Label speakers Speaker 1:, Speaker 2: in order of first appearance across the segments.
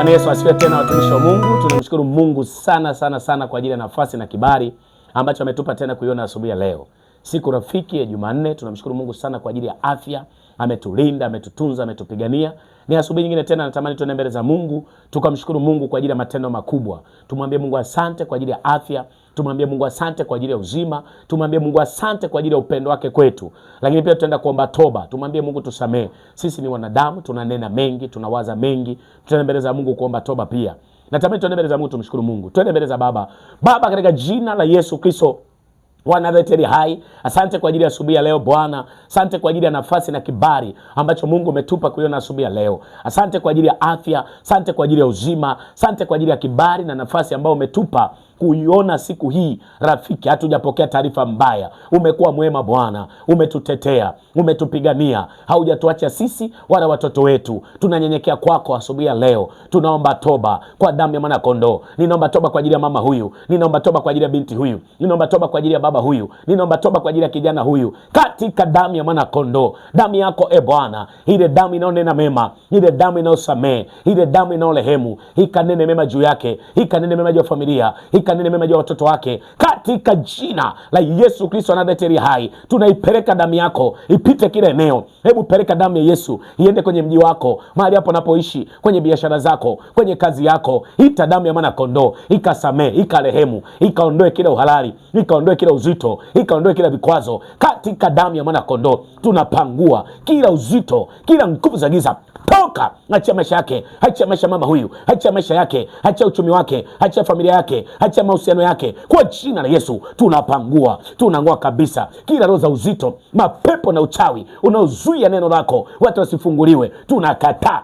Speaker 1: Bwana Yesu asifiwe tena, watumishi wa Mungu. Tunamshukuru Mungu sana sana sana kwa ajili ya nafasi na kibali ambacho ametupa tena kuiona asubuhi ya leo. Siku rafiki ya Jumanne, tunamshukuru Mungu sana kwa ajili ya afya. Ametulinda, ametutunza, ametupigania. Ni asubuhi nyingine tena natamani tuende mbele za Mungu, tukamshukuru Mungu kwa ajili ya matendo makubwa. Tumwambie Mungu asante kwa ajili ya afya, tumwambie Mungu asante kwa ajili ya uzima, tumwambie Mungu asante kwa ajili ya upendo wake kwetu. Lakini pia tutaenda kuomba toba, tumwambie Mungu tusamee. Sisi ni wanadamu, tunanena mengi, tunawaza mengi. Tutaenda mbele za Mungu kuomba toba pia. Natamani tuende mbele za Mungu tumshukuru Mungu. Tuende mbele za Baba. Baba, katika jina la Yesu Kristo wa Nazareti hai, asante kwa ajili ya asubuhi ya leo Bwana. Asante kwa ajili ya nafasi na kibali ambacho Mungu umetupa kuiona asubuhi ya leo. Asante kwa ajili ya afya, asante kwa ajili ya uzima, asante kwa ajili ya kibali na nafasi ambayo umetupa kuiona siku hii rafiki. Hatujapokea taarifa mbaya. Umekuwa mwema Bwana, umetutetea, umetupigania, haujatuacha sisi wala watoto wetu. Tunanyenyekea kwako asubuhi ya leo. Tunaomba toba kwa damu ya mwana kondoo. Ninaomba toba kwa ajili ya mama huyu, ninaomba toba kwa ajili ya binti huyu, ninaomba toba kwa ajili ya baba huyu, ninaomba toba kwa ajili ya kijana huyu, katika damu ya mwana kondoo. Damu yako Bwana, ile damu inaonena mema, ile damu inayosamehe, ile damu inayorehemu, ikanene mema juu yake, ikanene mema juu ya familia, ikanene mema juu ya watoto wake, katika jina la Yesu Kristo wa Nazareti hai. Tunaipeleka damu yako ipite kila eneo. Hebu peleka damu ya Yesu iende kwenye mji wako, mahali hapo unapoishi, kwenye biashara zako, kwenye kazi yako. Ita damu ya mwana kondoo ikasamee, ikarehemu, ikaondoe kila uhalali, ikaondoe kila uzito, ikaondoe kila vikwazo. Katika damu ya mwana kondoo tunapangua kila uzito, kila nguvu za giza. Toka, achia maisha yake, achia maisha mama huyu, achia maisha yake, achia uchumi wake, achia familia yake, achia mahusiano yake. Kwa jina la Yesu tunapangua, tunang'oa kabisa kila roho za uzito, mapepo na uchawi unaozuia neno lako watu wasifunguliwe. Tunakataa.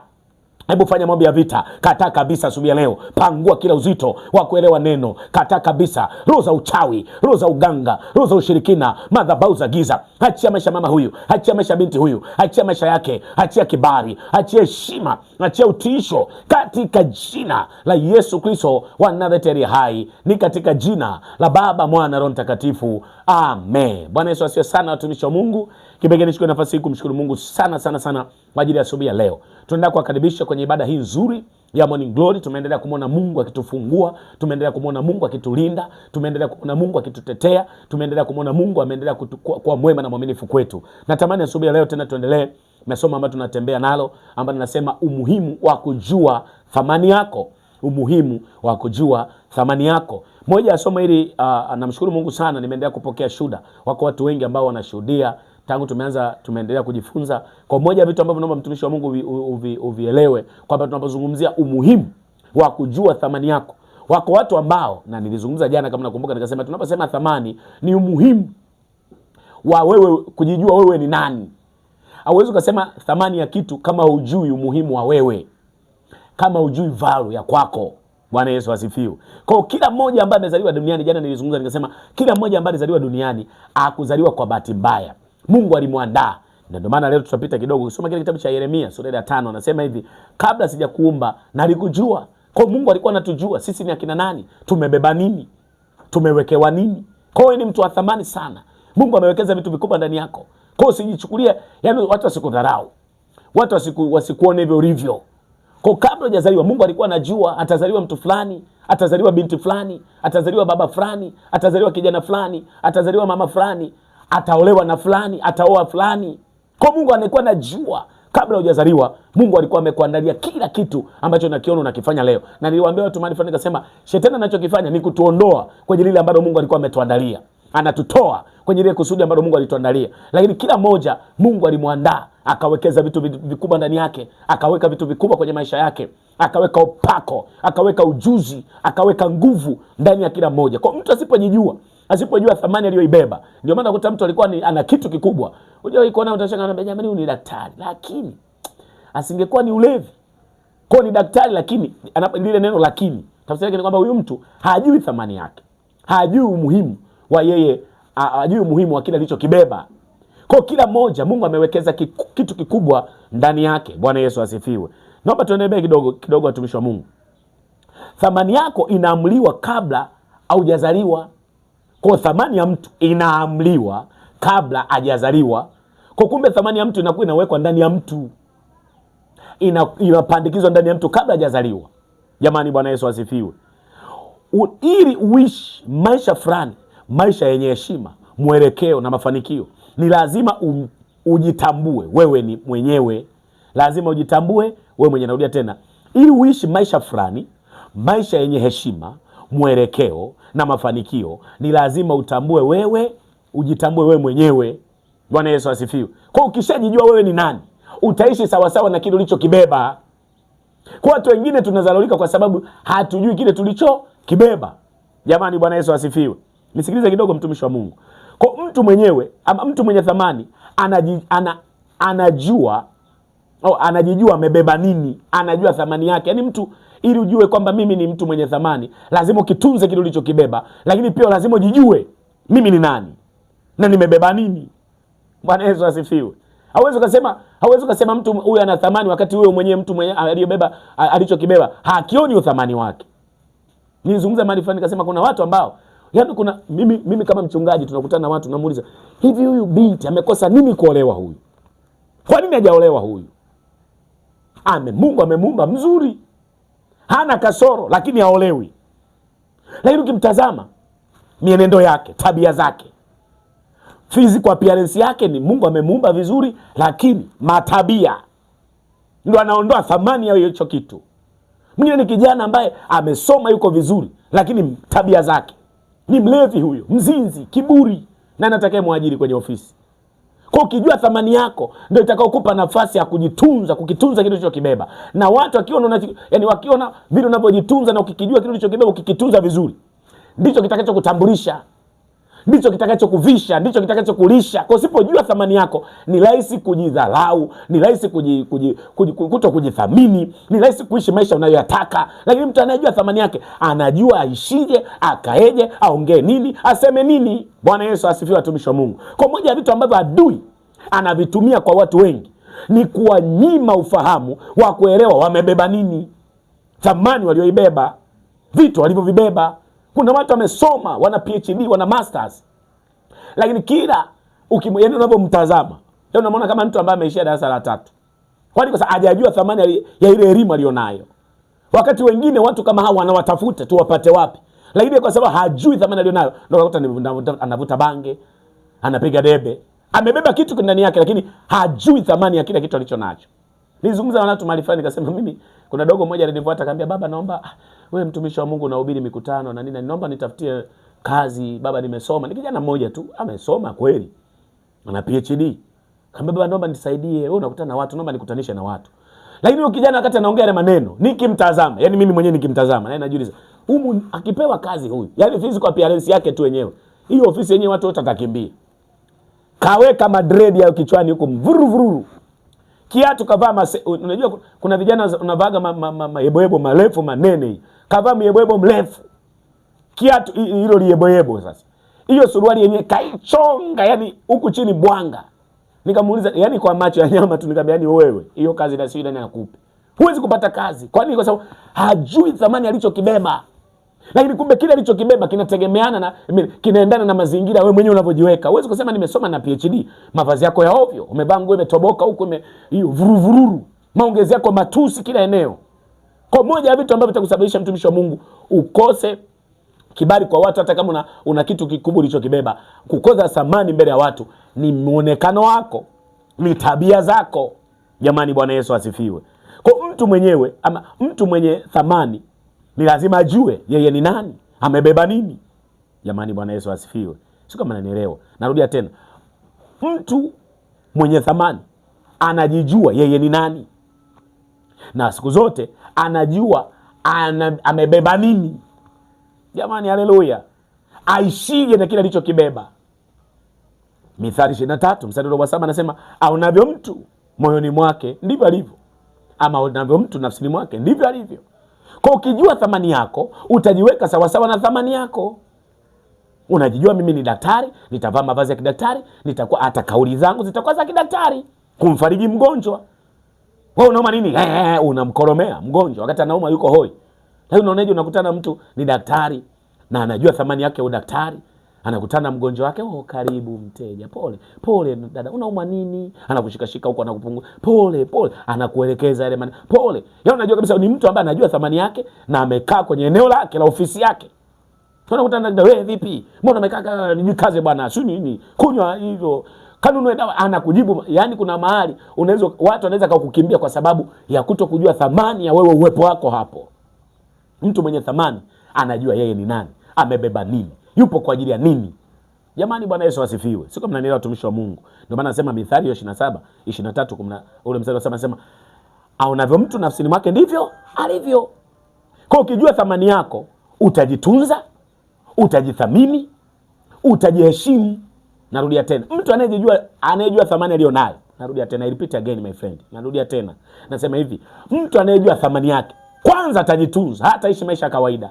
Speaker 1: Hebu fanya mambo ya vita. Kataa kabisa asubuhi ya leo. Pangua kila uzito wa kuelewa neno. Kataa kabisa roho za uchawi, roho za uganga, roho za ushirikina, madhabahu za giza. Achia maisha mama huyu, achia maisha binti huyu, achia maisha yake, achia kibali, achia heshima, achia utiisho, katika jina la Yesu Kristo wa Nazareti hai. Ni katika jina la Baba, Mwana, Roho Mtakatifu. Amen. Bwana Yesu asifiwe sana, watumishi wa Mungu. Kipekee nichukue nafasi hii kumshukuru Mungu sana sana sana kwa ajili ya asubuhi ya leo. Tunaendelea kuwakaribisha kwenye ibada hii nzuri ya Morning Glory. Tumeendelea kumwona Mungu akitufungua, tumeendelea kumwona Mungu akitulinda, tumeendelea kumwona Mungu akitutetea, tumeendelea kumwona Mungu ameendelea kuwa mwema na mwaminifu kwetu. Natamani asubuhi ya leo tena tuendelee na somo ambalo tunatembea nalo, ambalo linasema umuhimu wa kujua thamani yako. Umuhimu wa kujua thamani yako. Moja ya somo hili namshukuru Mungu sana, nimeendelea kupokea shuhuda. Wako watu wengi ambao wanashuhudia tangu tumeanza, tumeendelea kujifunza. Kwa moja ya vitu ambavyo naomba mtumishi wa Mungu uvielewe, kwamba tunapozungumzia umuhimu wa kujua thamani yako, wako watu ambao, na nilizungumza jana kama nakumbuka, nikasema tunaposema thamani ni umuhimu wa wewe kujijua wewe ni nani. Hauwezi kusema thamani ya kitu kama hujui umuhimu wa wewe, kama hujui value ya kwako. Bwana Yesu asifiwe. Kwa kila mmoja ambaye amezaliwa duniani, jana nilizungumza nikasema kila mmoja ambaye alizaliwa duniani hakuzaliwa kwa bahati mbaya. Mungu alimwandaa. Na ndio maana leo tutapita kidogo kusoma kile kitabu cha Yeremia sura ya 5. Anasema hivi, kabla sijakuumba nalikujua. Kwa Mungu alikuwa anatujua sisi ni akina nani, tumebeba nini, tumewekewa nini. Kwa hiyo ni mtu wa thamani sana. Mungu amewekeza vitu vikubwa ndani yako. Kwa hiyo usijichukulie, yani watu wasikudharau, watu wasikuone hivyo ulivyo. Kwa kabla hujazaliwa Mungu alikuwa anajua atazaliwa mtu fulani, atazaliwa binti fulani, atazaliwa baba fulani, atazaliwa kijana fulani, atazaliwa mama fulani, ataolewa na fulani, ataoa fulani. Kwa Mungu alikuwa anajua kabla hujazaliwa. Mungu alikuwa amekuandalia kila kitu ambacho unakiona unakifanya leo. Na niliwaambia watu mahali fulani nikasema shetani anachokifanya ni kutuondoa kwenye lile ambalo Mungu alikuwa ametuandalia. Anatutoa kwenye ile kusudi ambalo Mungu alituandalia. Lakini kila mmoja Mungu alimwandaa, akawekeza vitu vikubwa ndani yake, akaweka vitu vikubwa kwenye maisha yake, akaweka upako, akaweka ujuzi, akaweka nguvu ndani ya kila mmoja. Kwa mtu asipojua thamani aliyoibeba, ndio maana ukuta mtu alikuwa ana kitu kikubwa. Unajua iko na utashangaa na jamani, huyu ni daktari, lakini asingekuwa ni ulevi. Kwa ni daktari lakini lile neno lakini tafsiri yake ni kwamba huyu mtu hajui thamani yake. Hajui umuhimu wa yeye, hajui umuhimu wa kile alichokibeba. Kwa kila mmoja Mungu amewekeza kitu kikubwa ndani yake. Bwana Yesu asifiwe. Naomba tuendelee kidogo watumishi wa Mungu. Thamani yako inaamliwa kabla haujazaliwa. Kwa thamani ya mtu inaamliwa kabla hajazaliwa. Kwa kumbe thamani ya mtu inakuwa inawekwa ndani ya mtu, inapandikizwa ndani ya mtu kabla hajazaliwa. Jamani, Bwana Yesu asifiwe. Ili uishi maisha fulani, maisha yenye heshima, mwelekeo na mafanikio, ni lazima ujitambue wewe ni mwenyewe. Lazima ujitambue wewe mwenyewe. Narudia tena, ili uishi maisha fulani, maisha yenye heshima, mwelekeo na mafanikio, ni lazima utambue wewe, ujitambue wewe mwenyewe. Bwana Yesu asifiwe. Kwa ukishajijua wewe ni nani, utaishi sawasawa na kile ulichokibeba. Kwa watu wengine tunazalolika kwa sababu hatujui kile tulichokibeba. Jamani, Bwana Yesu asifiwe. Nisikilize kidogo, mtumishi wa Mungu. Kwa mtu mwenyewe ama mtu mwenye thamani anajijua amebeba nini, anajua thamani yake. Yaani mtu, ili ujue kwamba mimi ni mtu mwenye thamani, lazima ukitunze kile ulichokibeba, lakini pia lazima ujijue mimi ni nani na nimebeba nini. Bwana Yesu asifiwe. Hauwezi kusema mtu huyu ana thamani wakati wewe mwenyewe mtu mwenyewe aliyebeba alichokibeba hakioni uthamani wake. Nizungumza mahali fulani nikasema kuna watu ambao mimi kama mchungaji tunakutana na watu, namuuliza, hivi huyu binti amekosa nini kuolewa huyu? Kwa nini hajaolewa huyu? Mungu amemuumba mzuri, hana kasoro, lakini haolewi. Lakini ukimtazama mienendo yake, tabia zake, physical appearance yake, ni Mungu amemuumba vizuri, lakini matabia ndio anaondoa thamani ya hicho kitu. Mwingine ni kijana ambaye amesoma, yuko vizuri, lakini tabia zake ni mlevi, huyo mzinzi, kiburi, na anataka muajiri kwenye ofisi. Kwa ukijua thamani yako, ndio itakayokupa nafasi ya kujitunza, kukitunza kile ulichokibeba. Na watu wakiona vile unavyojitunza na ukikijua kile ulichokibeba, ukikitunza vizuri, ndicho kitakachokutambulisha, ndicho kitakachokuvisha, ndicho kitakachokulisha. Kwa usipojua thamani yako, ni rahisi kujidharau, ni rahisi kuto kujithamini, ni rahisi kuishi maisha unayoyataka. Lakini mtu anayejua thamani yake, anajua aishije, akaeje, aongee nini, aseme nini. Bwana Yesu asifiwe, watumishi wa Mungu. Kwa moja ya vitu ambavyo adui anavitumia kwa watu wengi ni kuwanyima ufahamu wa kuelewa wamebeba nini, thamani walioibeba, vitu walivyovibeba. Kuna watu wamesoma, wana PhD, wana masters, lakini kila unapomtazama unamwona kama mtu ambaye ameishia darasa la 3. Kwani kwa sababu hajajua thamani ya ile elimu alionayo. Wakati wengine watu kama hao wanawatafuta tu wapate wapi, lakini kwa sababu hajui thamani alionayo, ndio unakuta anavuta bange, anapiga debe, amebeba kitu ndani yake, lakini hajui thamani ya kile kitu alichonacho. Nilizungumza na watu mahali fulani, nikasema mimi, kuna dogo mmoja alinifuata akaniambia, baba, naomba wewe mtumishi wa Mungu unahubiri mikutano na nini, naomba nitafutie kazi baba, nimesoma. Ni kijana mmoja tu, amesoma kweli, ana PhD. Kamba, baba, naomba nisaidie, wewe unakutana na watu, naomba nikutanishe na watu. Lakini huyo kijana wakati anaongea na maneno, nikimtazama, yani mimi mwenyewe nikimtazama, na najiuliza, huyu akipewa kazi huyu, yani physical appearance yake tu wenyewe, hiyo ofisi yenyewe watu wote watakimbia. Kaweka madred ya kichwani huko, vururu. Kiatu kavaa unajua kuna vijana unavaga mayeboyebo marefu manene, kavaa mayeboyebo mrefu, kiatu hilo liyeboyebo. Sasa hiyo suruali yenyewe kaichonga, yani huku chini bwanga. Nikamuuliza, yani kwa macho ya nyama tu, nikamwambia, yani wewe hiyo kazi na sio ndani akupe, huwezi kupata kazi. Kwa nini? Kwa sababu hajui thamani alichokibeba. Lakini kumbe kile alichokibeba kinategemeana na kinaendana na mazingira wewe mwenyewe unavyojiweka. Huwezi kusema nimesoma na PhD, mavazi yako ya ovyo, umevaa nguo imetoboka huko, hiyo vuruvururu, maongezi yako matusi kila eneo. Kwa moja ya vitu ambavyo vitakusababisha mtumishi wa Mungu ukose kibali kwa watu, hata kama una kitu kikubwa ulichokibeba, kukosa thamani mbele ya watu, ni muonekano wako, ni tabia zako. Jamani, Bwana Yesu asifiwe. Kwa mtu mwenyewe ama mtu mwenye thamani, ni lazima ajue yeye ni nani, amebeba nini. Jamani, Bwana Yesu asifiwe. Sio kama unanielewa. Narudia tena. Mtu mwenye thamani anajijua yeye ni nani, na siku zote anajua amebeba nini. Jamani, haleluya. Aishije na kile alichokibeba. Mithali 23 mstari wa 7 anasema, aonavyo mtu moyoni mwake ndivyo alivyo, ama aonavyo mtu nafsini mwake ndivyo alivyo. Kwa ukijua thamani yako, utajiweka sawa sawa na thamani yako. Unajijua, mimi ni daktari, nitavaa mavazi ya kidaktari, nitakuwa hata kauli zangu zitakuwa za kidaktari, kumfariji mgonjwa. Wewe unauma nini? Unamkoromea mgonjwa wakati anauma, yuko hoi. Lakini unaonaje, unakutana mtu ni daktari na anajua thamani yake udaktari, Anakutana mgonjwa wake, karibu mteja, pole dada, unaumwa nini? Anakushikashika huko, anakupunguza, pole, anakuelekeza yale maneno, pole. Yaani unajua kabisa ni mtu ambaye anajua thamani yake na amekaa kwenye eneo lake la ofisi yake. Unakutana na wewe, vipi? Mbona umekaa nijikaze bwana, si nini? Kunywa hizo kanunue dawa, anakujibu. Yaani kuna mahali watu wanaweza kukukimbia kwa sababu ya kutokujua thamani ya wewe uwepo wako hapo. Mtu mwenye thamani anajua yeye ni nani, amebeba nini, yupo kwa ajili ya nini. Jamani, Bwana Yesu asifiwe. Sio mnanielewa watumishi wa Mungu. Ndio maana nasema Mithali 27:23 ule mstari unasema aonavyo mtu nafsini mwake ndivyo alivyo. Kwa ukijua thamani yako, utajitunza, utajithamini, utajiheshimu. Narudia tena, mtu anayejua thamani aliyonayo. Narudia tena, I repeat again my friend. Narudia tena. Nasema hivi, mtu anayejua thamani yake, kwanza atajitunza, hataishi maisha ya kawaida.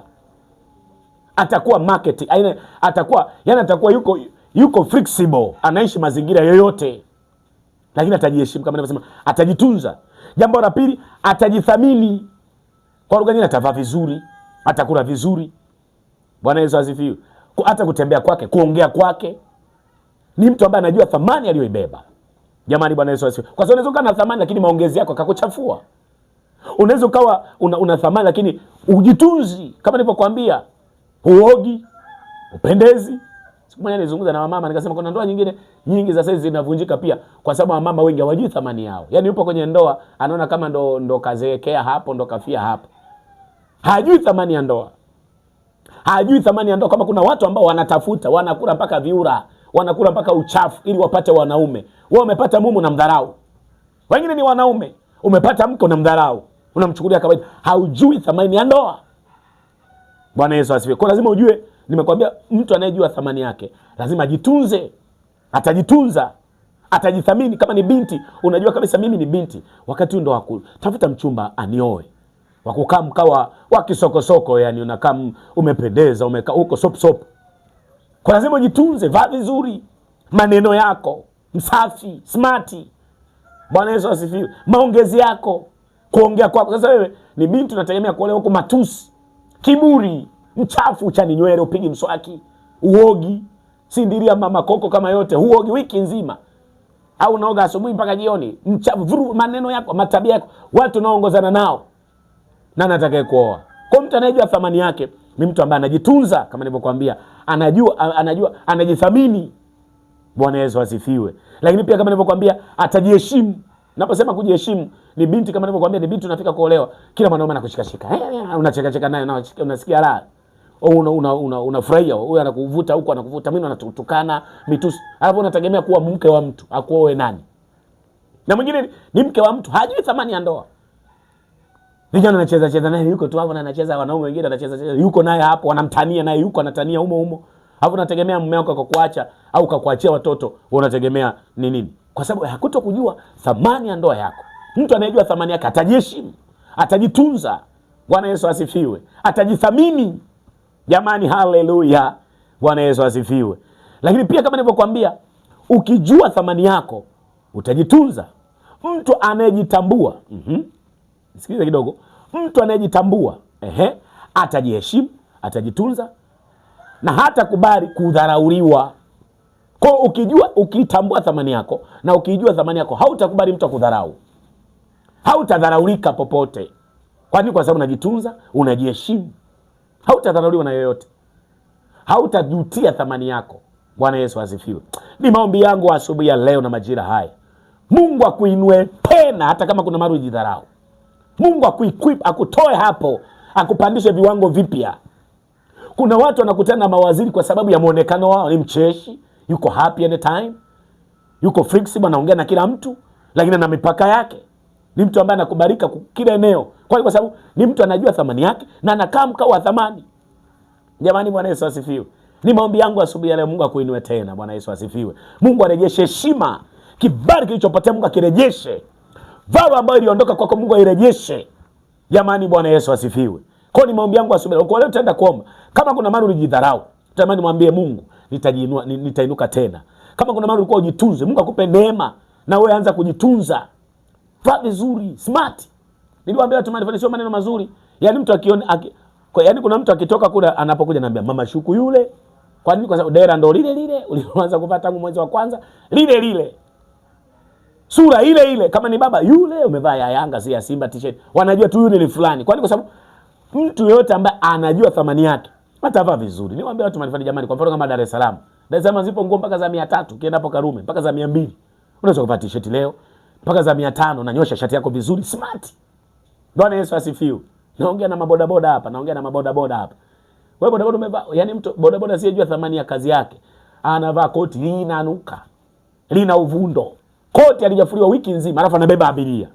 Speaker 1: Atakuwa market, atakuwa yuko flexible, anaishi mazingira yoyote. Lakini atajiheshimu kama nilivyosema, atajitunza. Jambo la pili, atajithamini. Kwa lugha nyingine, atavaa vizuri, atakula vizuri. Bwana Yesu asifiwe. Hata kutembea kwake, kuongea kwake, ni mtu ambaye anajua thamani aliyoibeba. Jamani, Bwana Yesu asifiwe. Kwa sababu unaweza kuwa na thamani lakini maongezi yako yakakuchafua. Unaweza ukawa una thamani lakini ujitunzi. Kama nilivyokuambia, huogi, upendezi. Siku moja nilizungumza na mama nikasema kuna ndoa nyingi za sasa zinavunjika pia kwa sababu mama wengi hawajui thamani yao. Yaani yupo kwenye ndoa anaona kama ndo kazeekea hapo, ndo kafia hapo. Hajui thamani ya ndoa. Hajui thamani ya ndoa. Kama kuna watu ambao wanatafuta, wanakula mpaka viura, wanakula mpaka uchafu ili wapate wanaume. Wao umepata mume na mdharau. Wengine ni wanaume, umepata mke na mdharau, unamchukulia kawaida. Haujui thamani ya ndoa. Bwana Yesu asifiwe. Kwa lazima ujue, nimekwambia mtu anayejua thamani yake lazima ajitunze, atajitunza, atajithamini. Kama ni binti, unajua kabisa mimi ni binti, wakati ndo wakutafuta mchumba anioe, wakukaa mkawa wakisokosoko, yani unakaa umependeza, umekaa huko sop. Kwa lazima ujitunze, vaa vizuri, maneno yako msafi, smarti. Bwana Yesu asifiwe. Maongezi yako, kuongea kwako. Sasa wewe ni binti unategemea kuolewa huko matusi, kiburi, mchafu, uchani nywele, upigi mswaki, uogi, sindiria mama koko kama yote, uogi wiki nzima. Au unaoga asubuhi mpaka jioni, mchafu, maneno yako, matabia yako, watu unaoongozana nao. Nani atakaye kuoa? Kwa mtu anayejua thamani yake ni mtu ambaye anajitunza, kama nilivyokuambia, anajithamini. Bwana Yesu asifiwe. Lakini pia kama nilivyokuambia, atajiheshimu. Naposema kujiheshimu, ni binti, kama nilivyokuambia, ni binti unafika kuolewa, kila mwanaume anakushikashika. Unacheka naye, unasikia raha. Unafurahia, huyu anakuvuta huko, anakuvuta mimi, anatukana mitusi. Alafu unategemea kuwa mke wa mtu, akuoe nani? Na mwingine ni mke wa mtu, hajui thamani ya ndoa. Vijana anacheza naye yuko tu hapo, na anacheza, wanaume wengine anacheza yuko naye hapo, wanamtania naye yuko anatania humo. Alafu unategemea mume wako akakuacha au akakuachia watoto, unategemea ni nini? Kwa sababu hakutokujua thamani ya ndoa yako. Mtu anayejua thamani yake atajiheshimu, atajitunza. Bwana Yesu asifiwe. Atajithamini. Jamani, haleluya. Bwana Yesu asifiwe. Lakini pia kama nilivyokuambia, ukijua thamani yako utajitunza. Mtu anayejitambua, sikiliza kidogo. Mtu anayejitambua, atajiheshimu, atajitunza na hata kubali kudharauliwa. Kwa ukitambua thamani yako na ukijua thamani yako, hautakubali mtu akudharau. Hautadharaulika popote. Kwa nini? Kwa sababu unajitunza, unajiheshimu. Hautadharauliwa na yoyote. Hautajutia thamani yako. Bwana Yesu asifiwe. Ni maombi yangu asubuhi ya leo na majira haya, Mungu akuinue tena hata kama kuna mara ujidharau. Mungu akuequip, akutoe hapo, akupandishe viwango vipya. Kuna watu wanakutana na mawaziri kwa sababu ya muonekano wao, ni mcheshi, yuko happy anytime, yuko flexible, anaongea na kila mtu, lakini ana mipaka yake. Ni mtu ambaye anakubalika kila eneo. Kwa sababu ni mtu anajua thamani yake na anakaa mkao wa thamani. Jamani, Bwana Yesu asifiwe. Ni maombi yangu asubuhi ya leo, Mungu akuinue tena. Bwana Yesu asifiwe. Mungu arejeshe heshima, kibali kilichopotea Mungu akirejeshe. Vao ambayo iliondoka kwako Mungu airejeshe. Jamani, Bwana Yesu asifiwe. Kwa ni maombi yangu asubuhi. Kwa leo tutaenda kuomba. Kama kuna mara ulijidharau, tamani mwambie Mungu, nitainuka tena. Kama kuna mara ulikuwa ujitunze, Mungu akupe neema na wewe anza kujitunza. Vaa vizuri, smart. Niliwaambia watu maneno sio maneno mazuri. Yaani mtu akiona yaani kuna mtu akitoka kule anapokuja anambia mama Shuku yule, Kwa nini? Kwa sababu dera ndo lile lile ulianza kuvaa tangu mwezi wa kwanza, lile lile. Sura ile ile, kama ni baba yule umevaa ya Yanga si ya Simba t-shirt, wanajua tu yule ni fulani. Kwa nini? Kwa sababu mtu yote ambaye anajua thamani yake atavaa vizuri. Niwaambia watu manifani jamani, kwa mfano kama Dar es Salaam. Dar es Salaam zipo nguo mpaka za 300, ukienda hapo Karume mpaka za 200. Unaweza kuvaa t-shirt leo mpaka za 500, unanyosha shati yako vizuri smart. Bwana Yesu asifiwe. Naongea na mabodaboda hapa, Wewe bodaboda umevaa, yani mtu bodaboda asiyejua thamani ya kazi yake, anavaa koti linanuka, lina uvundo. Koti alijafuliwa wiki nzima, alafu anabeba abiria.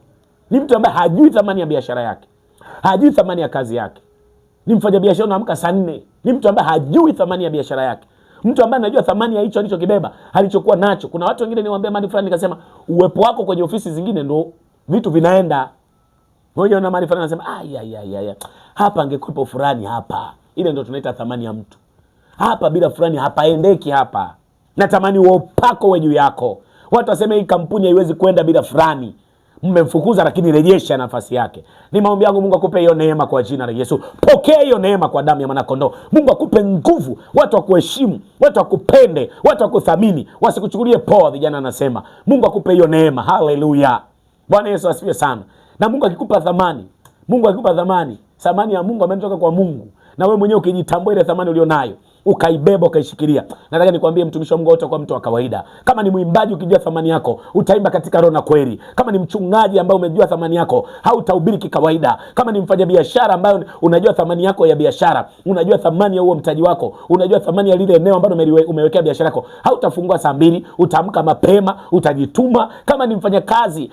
Speaker 1: Ni mtu ambaye hajui thamani ya biashara yake. Hajui thamani ya kazi yake. Ni mfanya biashara unaamka saa 4. Ni mtu ambaye hajui thamani ya biashara yake. Mtu ambaye anajua thamani ya hicho alichokibeba, alichokuwa nacho. Kuna watu wengine niwaambia mali fulani nikasema uwepo wako kwenye ofisi zingine ndo vitu vinaenda. Mmoja na mali fulani anasema hapa angekuepo fulani hapa. Ile ndo tunaita thamani ya mtu. Hapa bila fulani hapaendeki hapa. Natamani uopako wewe juu yako. Watu waseme hii kampuni haiwezi kwenda bila fulani. Mmemfukuza lakini rejesha nafasi yake. Ni maombi yangu Mungu akupe hiyo neema kwa jina la Yesu. Pokea hiyo neema kwa damu ya mwana kondoo. Mungu akupe nguvu, watu wakuheshimu, watu wakupende, watu wakuthamini, wasikuchukulie poa vijana anasema. Mungu akupe hiyo neema. Haleluya. Bwana Yesu asifiwe sana. Na Mungu akikupa thamani, thamani ya Mungu ametoka kwa Mungu. Na wewe mwenyewe ukijitambua ile thamani ulionayo, ukaibeba ukaishikilia. Nataka nikwambie mtumishi wa Mungu wote kwa mtu wa kawaida. Kama ni mwimbaji ukijua thamani yako, utaimba katika roho na kweli. Kama ni mchungaji ambaye umejua thamani yako, hautahubiri kikawaida. Kama ni mfanyabiashara ambaye unajua thamani yako ya biashara, unajua thamani ya huo mtaji wako, unajua thamani ya lile eneo ambalo umewekea biashara yako, hautafungua saa 2, utaamka mapema, utajituma. Kama ni mfanyakazi,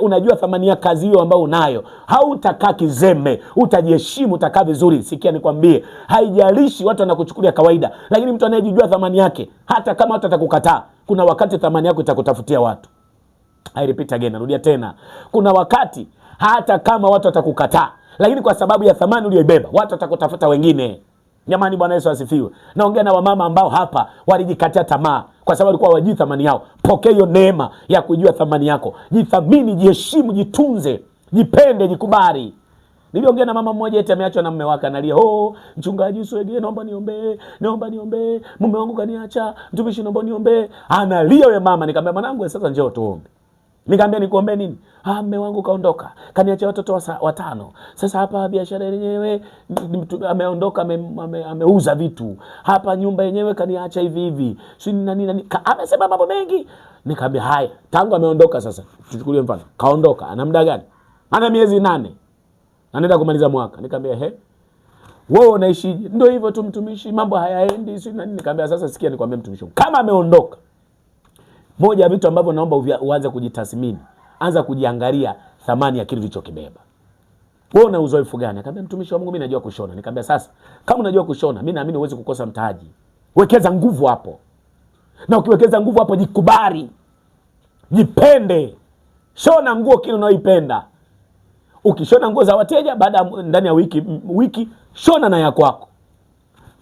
Speaker 1: unajua thamani ya kazi hiyo ambayo unayo, hautakaa kizembe, utajiheshimu, utakaa vizuri. Sikia nikwambie, haijalishi watu wanakuchukulia kawaida, lakini mtu anayejijua thamani yake, hata kama watu watakukataa, kuna wakati thamani yako itakutafutia watu. I repeat again, narudia tena. Kuna wakati hata kama watu watakukataa, lakini kwa sababu ya thamani uliyoibeba, watu watakutafuta wengine. Jamani, Bwana Yesu asifiwe. Naongea na wamama ambao hapa walijikatia tamaa kwa sababu walikuwa hawajui thamani yao. Pokea hiyo neema ya kujua thamani yako. Jithamini, jiheshimu, jitunze, jipende, jikubali. Niliongea na mama mmoja eti ameachwa na mume wake, analia, mchungaji Uswege, naomba niombe, mume wangu kaniacha, mtumishi naomba niombe. Analia yule mama. Nikamwambia mwanangu, sasa njoo tuombe. Nikamwambia nikuombe nini? Mume wangu kaondoka, kaniacha watoto 5. Sasa hapa biashara yenyewe ameondoka, ameuza vitu. Hapa nyumba yenyewe kaniacha hivi. Si nani. Amesema mambo mengi. Nikamwambia haya, tangu ameondoka sasa, tuchukulie mfano. Kaondoka, ana muda gani? Ana miezi 8. Anaenda kumaliza mwaka. Nikamwambia wewe unaishije? Ndio hivyo tu mtumishi, mambo hayaendi, si nani. Nikamwambia sasa sikia nikwambie mtumishi, kama ameondoka, moja ya vitu ambavyo naomba uanze kujitathmini, anza kujiangalia thamani ya kile ulichokibeba. Wewe una uzoefu gani? Nikamwambia mtumishi wa Mungu, mimi najua kushona. Nikamwambia sasa, kama unajua kushona, mimi naamini uweze kukosa mtaji. Wekeza nguvu hapo. Na ukiwekeza nguvu hapo, jikubali. Jipende. Shona nguo kile unayoipenda. Ukishona nguo za wateja, ndani ya wiki shona na ya kwako.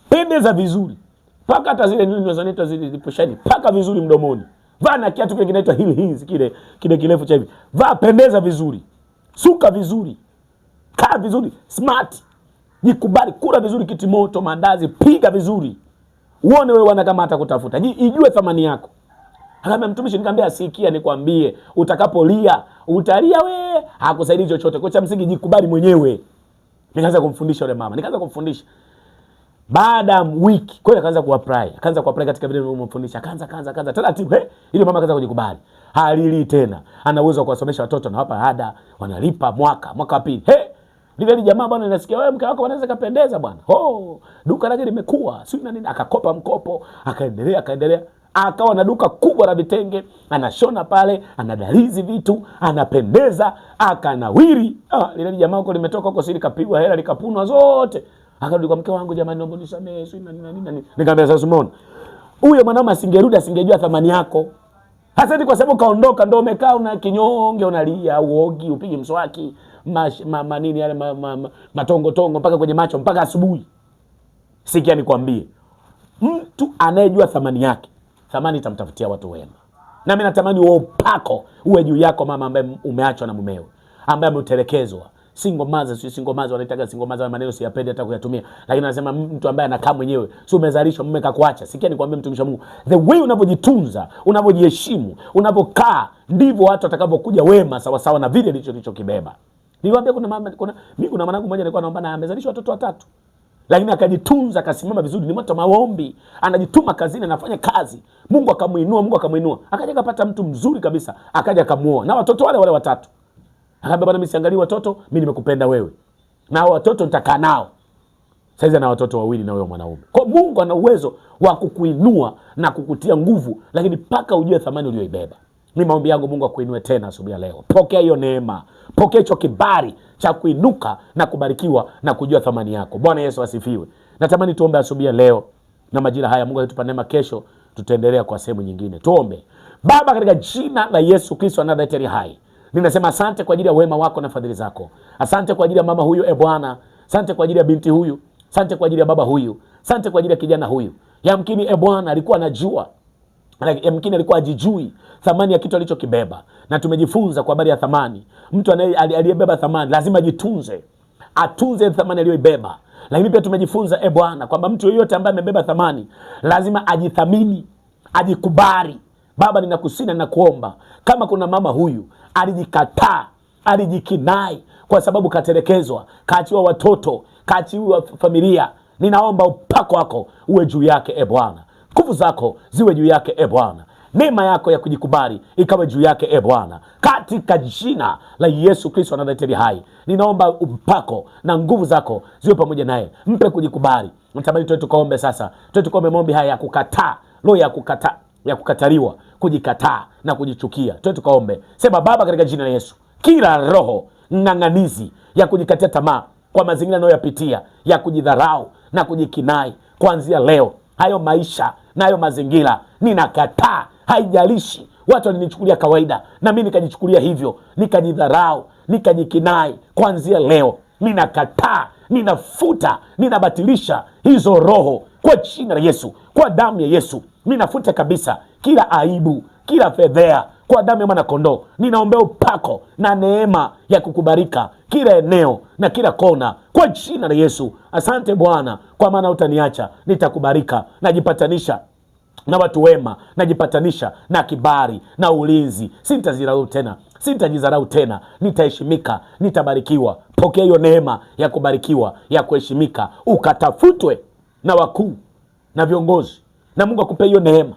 Speaker 1: Pendeza vizuri. Paka hata zile nini zinazoitwa zile pushani, paka vizuri mdomoni. Vaa na kiatu kile kinaitwa heel heels, kile kirefu cha hivi. Vaa, pendeza vizuri. Suka vizuri. Kaa vizuri, smart. Jikubali, kula vizuri kitimoto, mandazi, piga vizuri. Uone wewe wana kama atakutafuta. Ijue thamani yako. Akaambia mtumishi, nikamwambia sikia nikwambie, utakapolia, utalia wewe, hakusaidii chochote. Kwa cha msingi jikubali mwenyewe. Nikaanza kumfundisha yule mama. Baada ya wiki, kwa hiyo akaanza kuapply katika vile nilivomfundisha. Akaanza taratibu, ile mama akaanza kujikubali. Halili tena. Ana uwezo wa kuwasomesha watoto na hapa ada, wanalipa mwaka wa pili. Lile jamaa bwana, nasikia wewe mke wako anaweza kapendeza bwana. Duka lake limekuwa, si nini, akakopa mkopo, akaendelea. Akawa na duka kubwa la vitenge, anashona pale, anadalizi vitu, anapendeza, akanawiri. Lile jamaa huko limetoka huko, siri kapigwa hela, likapunwa zote. Akarudi kwa mke wangu, jamani naomba nisamee, si nini. Nikamwambia sasa umeona? Huyo mwanaume asingerudi, asingejua thamani yako. Hasa ni kwa sababu kaondoka, ndio umekaa una kinyonge, unalia, uogi, upige mswaki, manini yale matongo mpaka kwenye macho mpaka asubuhi. Sikia nikwambie, mtu anayejua thamani yake, thamani itamtafutia watu wema. Na mimi natamani uwe upako uwe juu yako mama ambaye umeachwa na mumeo, ambaye ametelekezwa. single mother wanaitaga single mother, maneno siyapendi hata kuyatumia, lakini anasema mtu ambaye anakaa mwenyewe, si umezalishwa mume kakuacha. Sikia nikwambie mtumishi wa Mungu, the way unavyojitunza, unavyojiheshimu, unavyokaa, ndivyo watu watakavyokuja wema sawa sawa na vile kibeba. Niwaambia kuna mwanangu mmoja alikuwa anaomba na amezalishwa watoto 3. Lakini akajitunza, akasimama vizuri, ni mtu maombi, anajituma kazini, anafanya kazi. Mungu akamuinua. Akaja akapata mtu mzuri kabisa, akaja akamuoa. Na watoto wale 3. Akaambia bwana, mimi siangalii watoto, mimi nimekupenda wewe. Na watoto nitakaa nao. Sasa ana watoto 2 na wewe mwanaume. Kwa Mungu ana uwezo wa kukuinua na kukutia nguvu, lakini paka ujue thamani uliyoibeba. Ni maombi yangu Mungu akuinue tena asubuhi leo. Pokea hiyo neema. Pokea hicho kibali cha kuinuka na kubarikiwa na kujua thamani yako. Bwana Yesu asifiwe. Natamani tuombe asubuhi leo na majira haya. Mungu atupe neema, kesho tutaendelea kwa sehemu nyingine. Tuombe. Baba, katika jina la Yesu Kristo anayetari hai, ninasema asante kwa ajili ya wema wako na fadhili zako. Asante kwa ajili ya mama huyu, Bwana. Asante kwa ajili ya binti huyu. Asante kwa ajili ya baba huyu. Asante kwa ajili ya kijana huyu. Yamkini Bwana alikuwa anajua, yamkini alikuwa ajijui thamani ya kitu alichokibeba, na tumejifunza kwa habari ya thamani. Mtu aliyebeba thamani lazima jitunze, atunze thamani aliyoibeba. Lakini pia tumejifunza Bwana kwamba mtu yeyote ambaye amebeba thamani lazima ajithamini, ajikubali. Baba, ninakusina na kuomba, kama kuna mama huyu alijikataa, alijikinai kwa sababu katelekezwa, kaachiwa watoto, kaachiwa familia, ninaomba upako wako uwe juu yake Bwana. Nguvu zako ziwe juu yake Bwana. Neema yako ya kujikubali ikawe juu yake Bwana. Katika jina la Yesu Kristo anayetenda hai, ninaomba upako na nguvu zako ziwe pamoja naye. Mpe kujikubali. Natamani tukaombe sasa. Tukaombe maombi haya ya kukataa, roho ya kukataliwa, kujikataa na kujichukia. Tukaombe. Sema Baba, katika jina la Yesu, kila roho ng'ang'anizi ya kujikatia tamaa kwa mazingira anayoyapitia, ya kujidharau na kujikinai, kuanzia leo hayo maisha na hayo mazingira ninakataa. Haijalishi watu walinichukulia kawaida, na mimi nikajichukulia hivyo, nikajidharau, nikajikinai. Kuanzia leo ninakataa, ninafuta, ninabatilisha hizo roho kwa jina la Yesu, kwa damu ya Yesu. Ninafuta kabisa kila aibu, kila fedhea kwa damu ya mwana kondoo. Ninaombea upako na neema ya kukubarika kila eneo na kila kona kwa jina la Yesu. Asante Bwana, kwa maana utaniacha, nitakubarika. Najipatanisha na watu wema, najipatanisha na kibali na ulinzi. Sintazirau tena, sintajizarau tena, nitaheshimika, nitabarikiwa. Pokea hiyo neema ya kubarikiwa, ya kuheshimika, ukatafutwe na wakuu na viongozi, na Mungu akupe hiyo neema.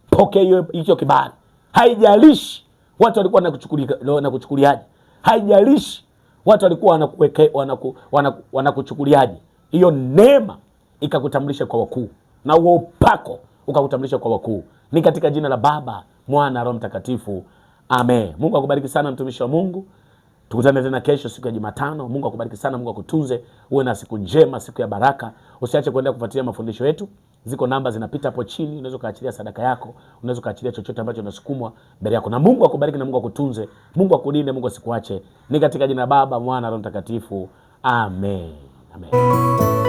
Speaker 1: Pokea hiyo kibali. Haijalishi watu walikuwa wanakuchukuliaje, haijalishi watu walikuwa wanakuchukuliaje, hiyo neema ikakutambulisha kwa wakuu, na huo upako ukakutambulisha kwa wakuu. Ni katika jina la Baba, Mwana, Roho Mtakatifu. Amen. Mungu akubariki sana mtumishi wa Mungu. Tukutane tena kesho, siku ya Jumatano. Mungu akubariki sana, Mungu akutunze. Uwe na siku njema, siku ya baraka. Usiache kuendelea kufuatilia mafundisho yetu. Ziko namba zinapita hapo chini, unaweza kaachilia sadaka yako, unaweza kaachilia chochote ambacho unasukumwa mbele yako. Na Mungu akubariki na Mungu akutunze. Mungu akulinde, Mungu asikuache. Ni katika jina la Baba, Mwana, Roho Mtakatifu. Amen. Amen.